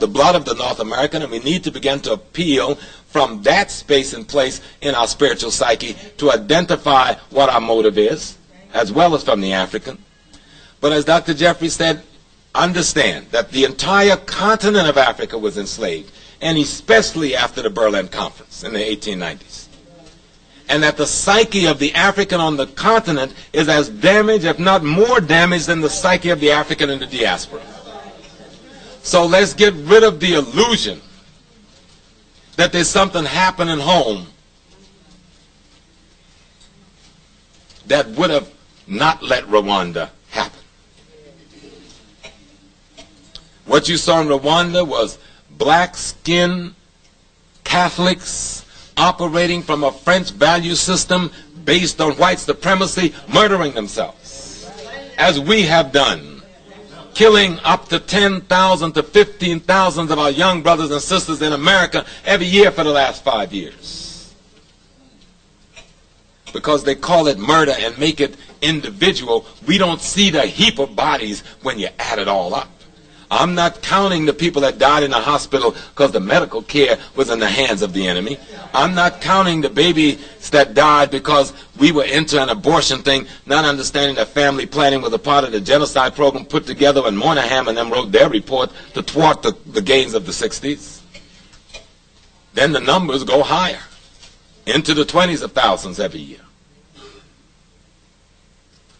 the blood of the North American, and we need to begin to appeal from that space and place in our spiritual psyche to identify what our motive is, as well as from the African. But as Dr. Jeffrey said, understand that the entire continent of Africa was enslaved, and especially after the Berlin Conference in the 1890s. And that the psyche of the African on the continent is as damaged, if not more damaged, than the psyche of the African in the diaspora. So let's get rid of the illusion that there's something happening home that would have not let Rwanda happen. What you saw in Rwanda was black-skinned Catholics operating from a French value system based on white supremacy, murdering themselves, as we have done, killing up to 10,000 to 15,000 of our young brothers and sisters in America every year for the last 5 years. Because they call it murder and make it individual, we don't see the heap of bodies when you add it all up. I'm not counting the people that died in the hospital because the medical care was in the hands of the enemy. I'm not counting the babies that died because we were into an abortion thing, not understanding that family planning was a part of the genocide program put together when Moynihan and them wrote their report to thwart the gains of the 60s. Then the numbers go higher, into the 20s of thousands every year.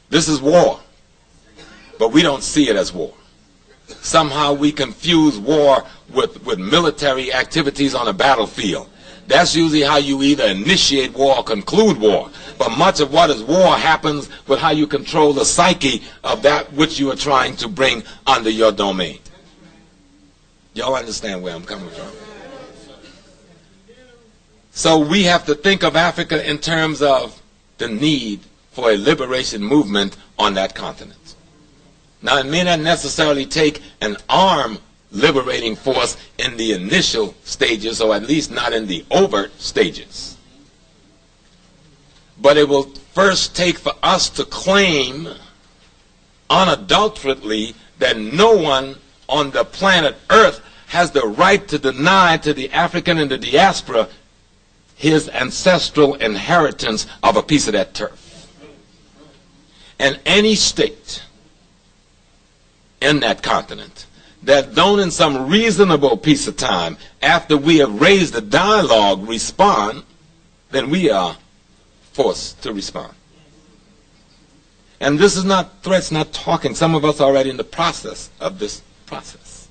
This is war, but we don't see it as war. Somehow we confuse war with military activities on a battlefield. That's usually how you either initiate war or conclude war. But much of what is war happens with how you control the psyche of that which you are trying to bring under your domain. Y'all understand where I'm coming from? So we have to think of Africa in terms of the need for a liberation movement on that continent. Now, it may not necessarily take an armed liberating force in the initial stages, or at least not in the overt stages. But it will first take for us to claim unadulterately that no one on the planet Earth has the right to deny to the African in the diaspora his ancestral inheritance of a piece of that turf. And any state in that continent that don't in some reasonable piece of time, after we have raised the dialogue, respond, then we are forced to respond. And this is not threats, not talking. Some of us are already in the process of this process.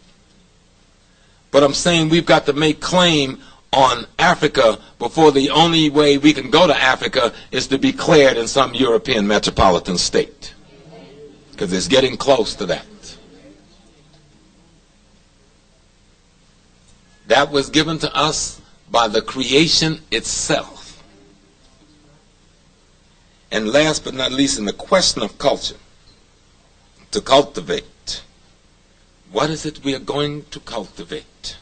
But I'm saying we've got to make claim on Africa before the only way we can go to Africa is to be cleared in some European metropolitan state. Because it's getting close to that. That was given to us by the creation itself. And last but not least, in the question of culture, to cultivate. What is it we are going to cultivate?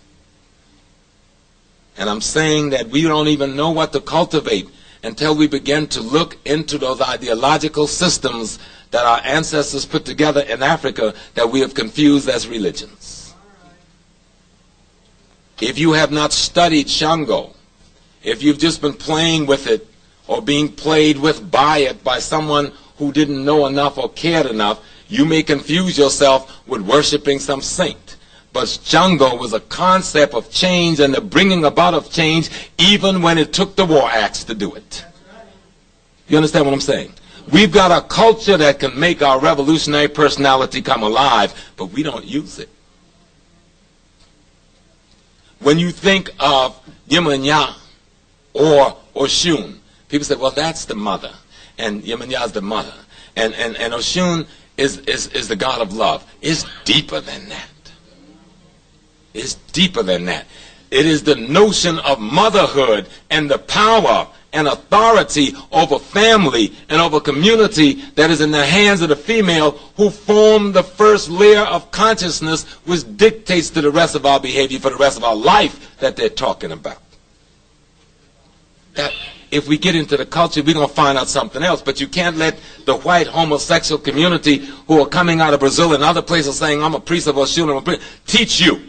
And I'm saying that we don't even know what to cultivate until we begin to look into those ideological systems that our ancestors put together in Africa that we have confused as religions. If you have not studied Shango, if you've just been playing with it or being played with by it by someone who didn't know enough or cared enough, you may confuse yourself with worshiping some saint. But Shango was a concept of change and the bringing about of change even when it took the war axe to do it. You understand what I'm saying? We've got a culture that can make our revolutionary personality come alive, but we don't use it. When you think of Yemanya or Oshun, people say, well, that's the mother, and Yemanya is the mother, and Oshun is the god of love. It's deeper than that. It's deeper than that. It is the notion of motherhood and the power and authority over family and over community that is in the hands of the female who form the first layer of consciousness which dictates to the rest of our behavior for the rest of our life that they're talking about. That if we get into the culture, we're going to find out something else. But you can't let the white homosexual community who are coming out of Brazil and other places saying, I'm a priest of Oshun, teach you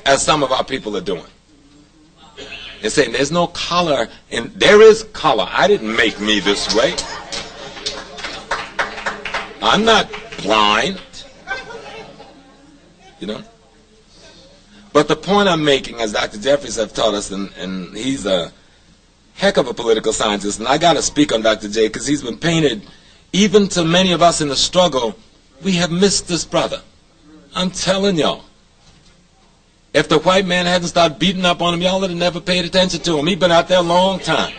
as some of our people are doing. They're saying there's no color, and there is color. I didn't make me this way. I'm not blind. You know? But the point I'm making, as Dr. Jeffries have taught us, and he's a heck of a political scientist, and I got to speak on Dr. J because he's been painted, even to many of us in the struggle, we have missed this brother. I'm telling y'all. If the white man hadn't started beating up on him, y'all would have never paid attention to him. He'd been out there a long time.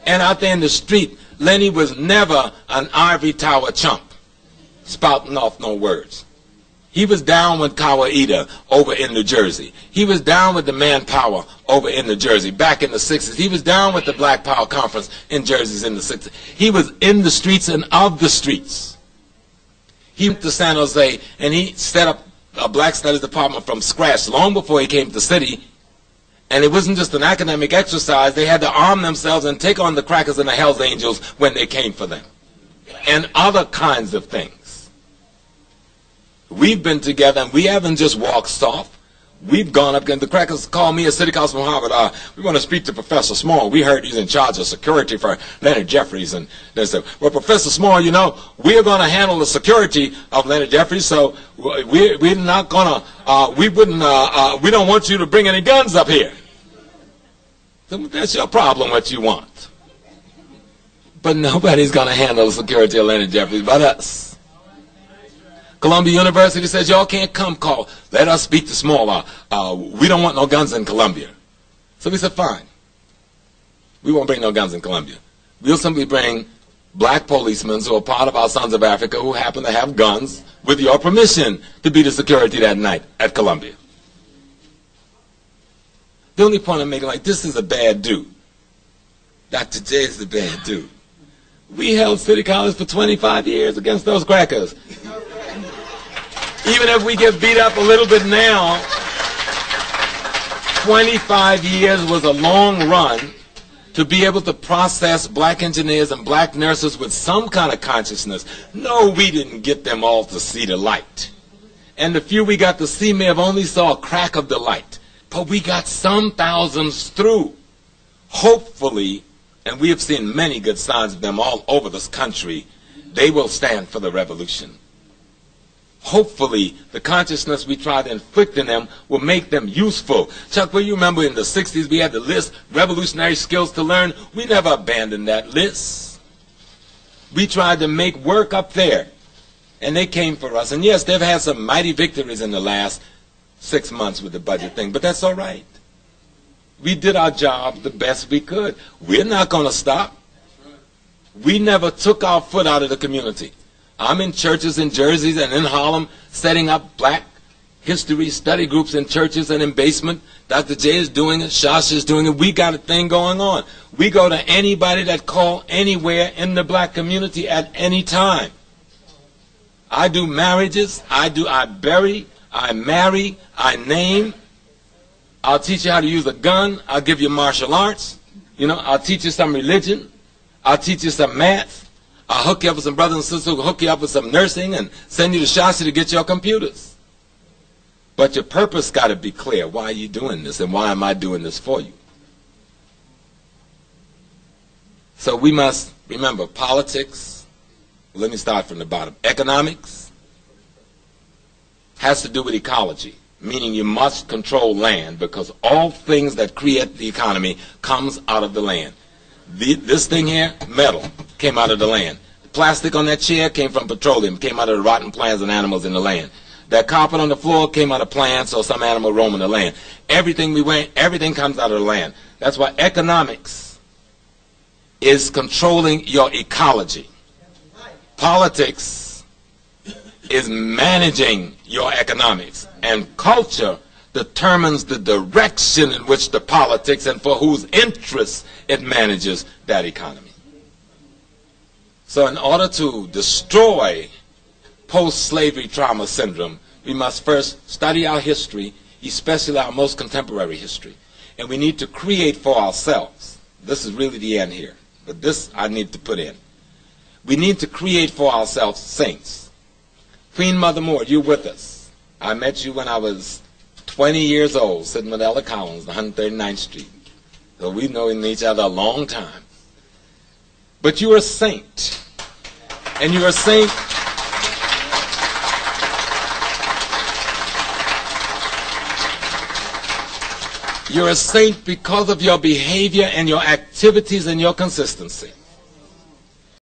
And out there in the street, Lenny was never an ivory tower chump, spouting off no words. He was down with Kawahida over in New Jersey. He was down with the Manpower over in New Jersey back in the 60s. He was down with the Black Power Conference in Jersey in the 60s. He was in the streets and of the streets. He went to San Jose and he set up a Black Studies department from scratch long before he came to the city. And it wasn't just an academic exercise. They had to arm themselves and take on the crackers and the Hells Angels when they came for them. And other kinds of things. We've been together and we haven't just walked soft. We've gone up, and the crackers called me at City Council from Harvard. We want to speak to Professor Small. We heard he's in charge of security for Leonard Jeffries. And they said, well, Professor Small, you know, we're going to handle the security of Leonard Jeffries, so we're not going to, we don't want you to bring any guns up here. So that's your problem, what you want. But nobody's going to handle the security of Leonard Jeffries but us. Columbia University says, y'all can't come call. Let us speak to Small. We don't want no guns in Columbia. So we said, fine. We won't bring no guns in Columbia. We'll simply bring black policemen who are part of our Sons of Africa who happen to have guns with your permission to be the security that night at Columbia. The only point I'm making, like, this is a bad dude. Dr. J is a bad dude. We held City College for 25 years against those crackers. Even if we get beat up a little bit now, 25 years was a long run to be able to process black engineers and black nurses with some kind of consciousness. No, we didn't get them all to see the light. And the few we got to see may have only saw a crack of the light. But we got some thousands through. Hopefully, and we have seen many good signs of them all over this country, they will stand for the revolution. Hopefully, the consciousness we try to inflict in them will make them useful. Chuck, well, you remember in the 60s we had the list, revolutionary skills to learn. We never abandoned that list. We tried to make work up there, and they came for us. And yes, they've had some mighty victories in the last 6 months with the budget thing, but that's all right. We did our job the best we could. We're not going to stop. We never took our foot out of the community. I'm in churches in Jersey and in Harlem setting up black history study groups in churches and in basement. Dr. J is doing it. Shasha is doing it. We got a thing going on. We go to anybody that call anywhere in the black community at any time. I do marriages. I bury. I marry. I name. I'll teach you how to use a gun. I'll give you martial arts. You know, I'll teach you some religion. I'll teach you some math. I'll hook you up with some brothers and sisters who will hook you up with some nursing and send you to Shasta to get your computers. But your purpose got to be clear. Why are you doing this and why am I doing this for you? So we must remember politics. Let me start from the bottom. Economics has to do with ecology, meaning you must control land because all things that create the economy comes out of the land. This thing here, metal, came out of the land. The plastic on that chair came from petroleum, came out of the rotten plants and animals in the land. That carpet on the floor came out of plants or some animal roaming the land. Everything we wear, everything comes out of the land. That's why economics is controlling your ecology. Politics is managing your economics. And culture determines the direction in which the politics and for whose interests it manages that economy. So in order to destroy post-slavery trauma syndrome, we must first study our history, especially our most contemporary history. And we need to create for ourselves. This is really the end here, but this I need to put in. We need to create for ourselves saints. Queen Mother Moore, you're with us. I met you when I was 20 years old, sitting with Ella Collins, 139th Street. So we've known each other a long time. But you're a saint. And you're a saint. You're a saint because of your behavior and your activities and your consistency.